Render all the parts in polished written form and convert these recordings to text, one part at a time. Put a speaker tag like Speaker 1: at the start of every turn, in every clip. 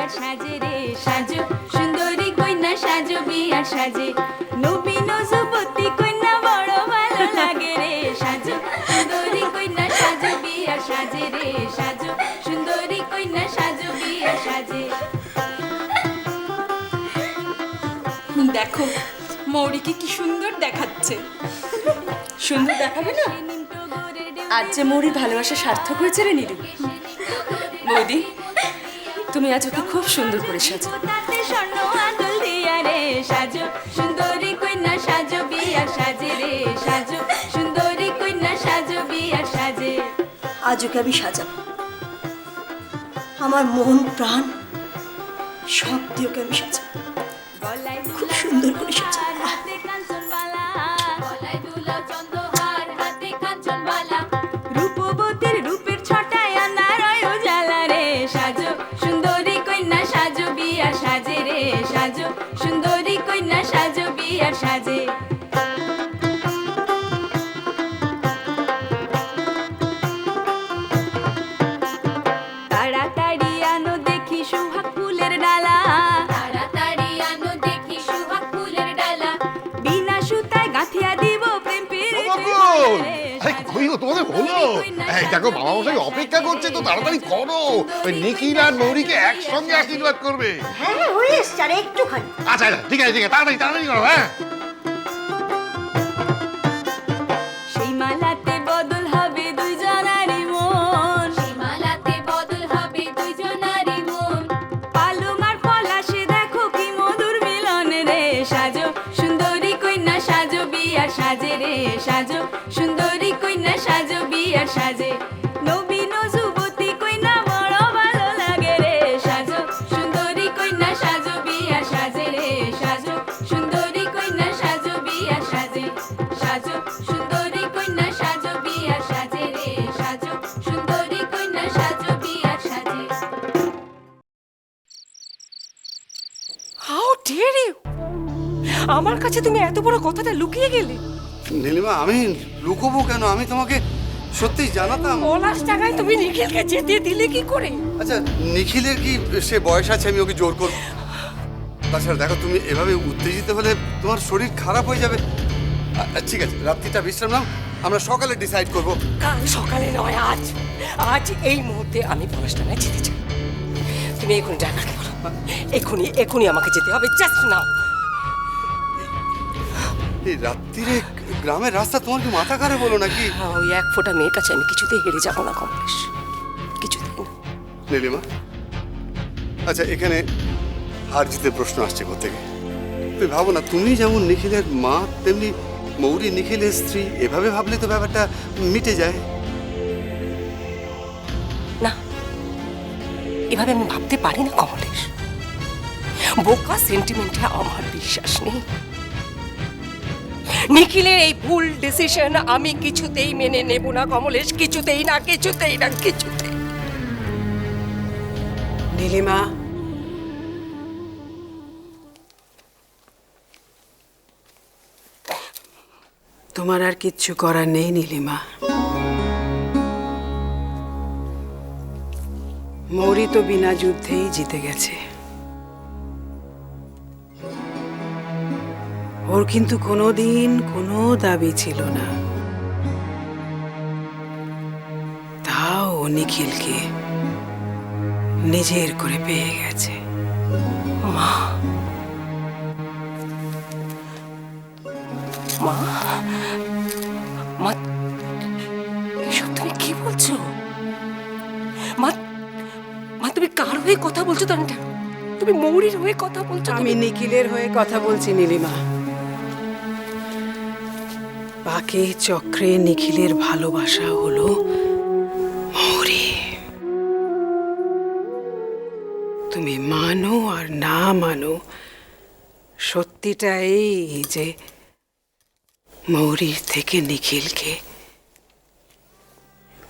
Speaker 1: বিয়ার সাজে রে সাজো সুন্দরী কন্যা সাজো বিয়ার সাজে নবীন যুবতী কন্যা বড় ভালো লাগে রে সাজো সুন্দরী কন্যা সাজো বিয়ার সাজে রে সাজো সুন্দরী কন্যা সাজো বিয়ার সাজে।
Speaker 2: দেখো মৌরিকে কি সুন্দর দেখাচ্ছে। সুন্দর দেখাবে না? আজ যে মৌরির ভালোবাসা সার্থক হয়েছে রে নীলু। বৌদি তুমি আজ ওকে খুব সুন্দর করে সাজো।
Speaker 1: তাতে স্বর্ণ আদল দিয়া রে সাজো সুন্দরী কন্যা সাজো বিয়ার সাজে রে সাজো সুন্দরী কন্যা সাজো বিয়ার সাজে।
Speaker 3: আজ ওকে আমি সাজাবো, আমার মন প্রাণ সব দিয়ে ওকে আমি সাজাবো, খুব সুন্দর করে সাজাবো।
Speaker 1: হাতে কাঞ্চনবালা গলায় দুলা চন্দ্রহার হাতে কাঞ্চনবালা রূপবতীর রূপের ছটায় আনারয় উজালা রে সাজো সুন্দরী কন্যা সাজো বিয়ার সাজে রে সাজো সুন্দরী কন্যা সাজো বিয়ার সাজে। তাড়াতাড়ি আনো দেখি সুহাগ ফুলের ডালা তাড়াতাড়ি আনো দেখি সুহাগ ফুলের ডালা বিনা সুতায় গাঁথিয়া দিব প্রেম
Speaker 4: তোমাদের হলো? এই দেখো বাবা মশাই অপেক্ষা করছে, তো তাড়াতাড়ি করো। ওই নিখিল আর মৌরিকে একসঙ্গে আশীর্বাদ করবে।
Speaker 3: হ্যাঁ হয়ে এসছে, আর একটুখানি।
Speaker 4: আচ্ছা আচ্ছা ঠিক আছে ঠিক আছে, তাড়াতাড়ি তাড়াতাড়ি করো। হ্যাঁ
Speaker 1: সেই মালাতে বদল হবে দুইজনারই মন সেই মালাতে বদল হবে দুইজনারই মন পালং আর পলাশে দেখো কি মধুর মিলন রে সাজো সুন্দরী কন্যা সাজো বিয়ার সাজে রে সাজো সুন্দরী কন্যা সাজো বিয়ার সাজে নবীন যুবতী কন্যা বড় ভালো লাগে রে সাজো সুন্দরী কন্যা সাজো বিয়ার সাজে রে সাজো সুন্দরী কন্যা সাজো বিয়ার সাজে সাজো সুন্দরী কন্যা সাজো বিয়ার সাজে রে সাজো সুন্দরী কন্যা সাজো বিয়ার সাজে।
Speaker 5: How dare you! আমার কাছে তুমি এত বড় কথাটা লুকিয়ে গেলে।
Speaker 6: নীলিমা, আমি লুকোবো কেন? আমি তোমাকে সত্যি জানাতাম।
Speaker 5: পলাশ জায়গায় তুমি নিখিলকে যেতে দিলে কি করে?
Speaker 6: আচ্ছা, নিখিলের কি সে বয়স আছে আমি ওকে জোর করব? তাছাড়া দেখো, তুমি এভাবে উত্তেজিত হলে তোমার শরীর খারাপ হয়ে যাবে। ঠিক আছে, রাত্রিটা বিশ্রাম নাও, আমরা সকালে ডিসাইড করব।
Speaker 5: কাল সকালে নয়, আজ আজ এই মুহূর্তে আমি পলাশ জায়গায় যেতে চাই। তুমি এখনই ড্রাইভারকে বলো, এখনই এখনই আমাকে যেতে হবে, জাস্ট নাও।
Speaker 6: এই রাত্রিরে গ্রামের রাস্তা তোমার কি মাথা খারাপ হলো নাকি?
Speaker 5: ওই এক ফোঁটা মেয়ের কাছে আমি কিছুতেই হেরে যাবো না কমলেশ, কিছুতেই না।
Speaker 6: নীলিমা, আচ্ছা এখানে হার জিতের প্রশ্ন আসছে কোত্থেকে? তুমি ভাবো না, তুমি যেমন নিখিলের মা তেমনি মৌরি নিখিলের স্ত্রী। এভাবে ভাবলে তো ব্যাপারটা মিটে যায়।
Speaker 5: না, এভাবে আমি ভাবতে পারি না কমলেশ। বোকা সেন্টিমেন্টে আমার বিশ্বাস নেই। নিখিলের এই ভুল ডিসিশন আমি কিছুতেই মেনে নেব না কমলেশ, কিছুতেই না, কিছুতেই না, কিছুতেই।
Speaker 7: নীলিমা, তোমার আর কিচ্ছু করার নেই নীলিমা। মৌরি তো বিনা যুদ্ধেই জিতে গেছে। ওর কিন্তু কোনোদিন কোনো দাবি ছিল না, তাও ও নিখিলকে নিজের করে পেয়ে গেছে।
Speaker 5: মা, মা, মা, এসব তুমি কি বলছো? মা, মা তুমি কার হয়ে কথা বলছো? তুমি মৌরির হয়ে কথা বলছো?
Speaker 7: আমি নিখিলের হয়ে কথা বলছি নীলিমা। বাকি চক্রে নিখিলের ভালোবাসা হলো মৌরি। তুমি মানো আর না মানো, সত্যিটা এই যে মৌরির থেকে নিখিলকে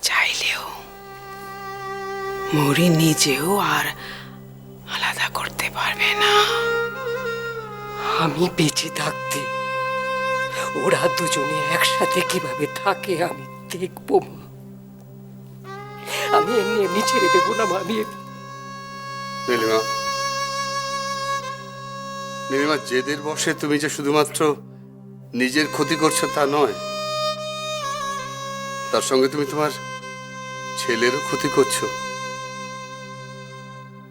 Speaker 7: চাইলেও মৌরি নিজেও আর আলাদা করতে পারবে না।
Speaker 5: আমি বেঁচে থাকতে ওরা দুজনে একসাথে কিভাবে থাকে আমি দেখবো মা। আমি এমনি এমনি ছেড়ে দেবো না মা। আমি
Speaker 6: নীলিমা, নীলিমা, জেদের বশে তুমি যে শুধুমাত্র নিজের ক্ষতি করছো তা নয়, তার সঙ্গে তুমি তোমার ছেলেরও ক্ষতি করছো।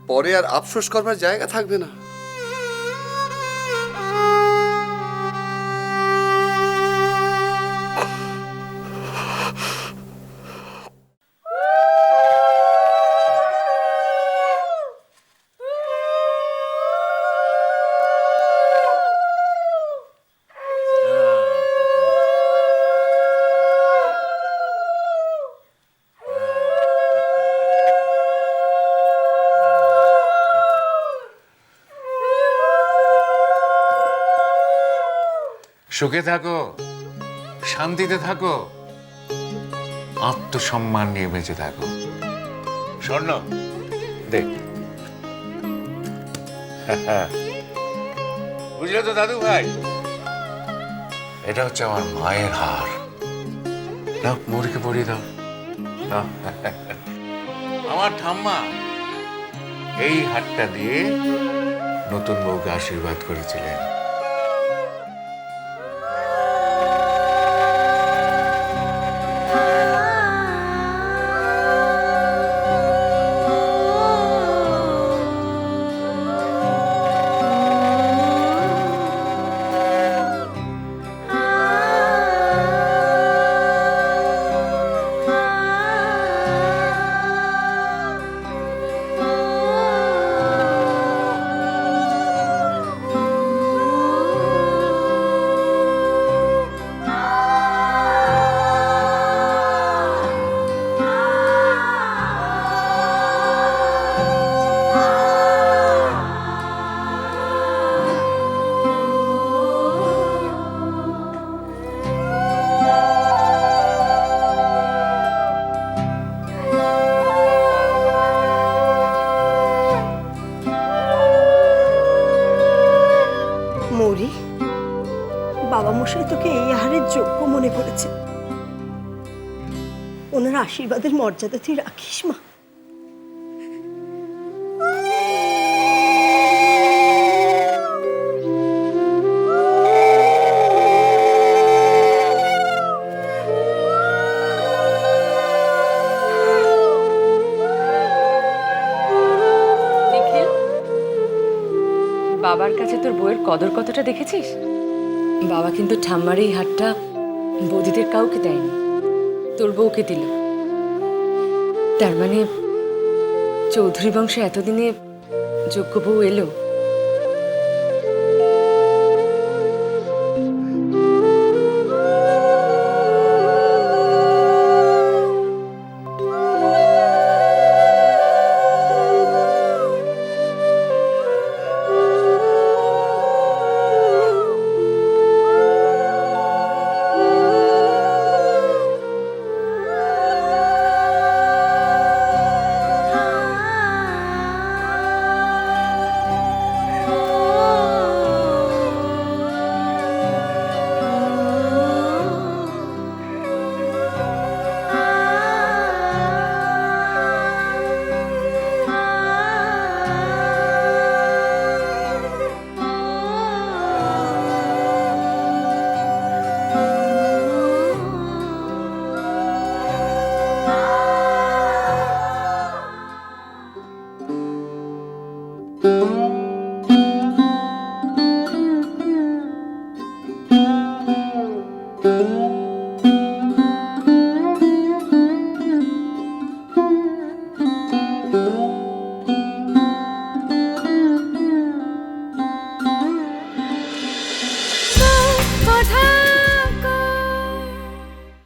Speaker 6: পরে আর আফসোস করবার জায়গা থাকবে না।
Speaker 8: সুখে থাকো, শান্তিতে থাকো, আত্মসম্মান নিয়ে বেঁচে থাকো। স্বর্ণ দেখ, বুঝলে তো দাদু ভাই, এটা হচ্ছে আমার মায়ের হার। দাও, মৌরিকে পরিয়ে দাও। দাও। আমার ঠাম্মা এই হারটা দিয়ে নতুন বউকে আশীর্বাদ করেছিলেন।
Speaker 3: মৌরি, বাবা মশাই তোকে এই আহারের যোগ্য মনে করেছে। ওনার আশীর্বাদের মর্যাদা তুই রাখিস মা।
Speaker 2: নিখিল, বাবার কাছে তোর বউয়ের কদর কতটা দেখেছিস? বাবা কিন্তু ঠাম্মার এই হাতটা বৌদিদের কাউকে দেয়নি, তোর বউকে দিল। তার মানে চৌধুরী বংশে এতদিনে যোগ্য বউ এলো।